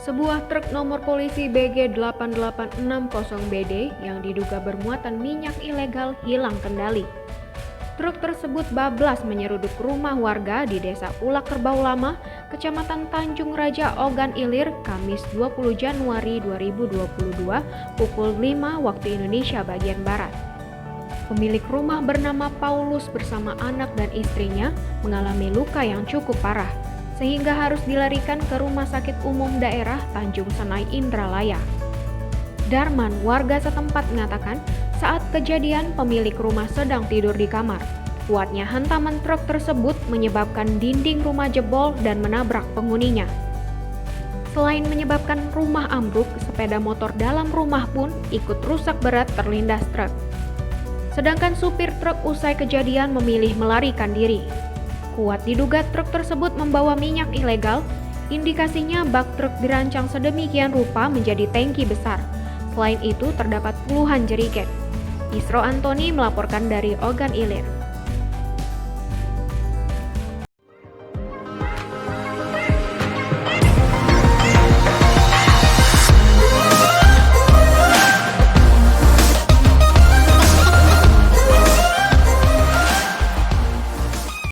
Sebuah truk nomor polisi BG8860BD yang diduga bermuatan minyak ilegal hilang kendali. Truk tersebut bablas menyeruduk rumah warga di Desa Ulak Kerbau Lama, Kecamatan Tanjung Raja Ogan Ilir, Kamis 20 Januari 2022 pukul 5 waktu Indonesia bagian Barat. Pemilik rumah bernama Paulus bersama anak dan istrinya mengalami luka yang cukup parah, sehingga harus dilarikan ke Rumah Sakit Umum Daerah Tanjung Senai Indralaya. Darman, warga setempat mengatakan saat kejadian pemilik rumah sedang tidur di kamar. Kuatnya hantaman truk tersebut menyebabkan dinding rumah jebol dan menabrak penghuninya. Selain menyebabkan rumah ambruk, sepeda motor dalam rumah pun ikut rusak berat terlindas truk. Sedangkan supir truk usai kejadian memilih melarikan diri. Kuat diduga truk tersebut membawa minyak ilegal, indikasinya bak truk dirancang sedemikian rupa menjadi tangki besar. Selain itu terdapat puluhan jerigen. Isro Antoni melaporkan dari Ogan Ilir.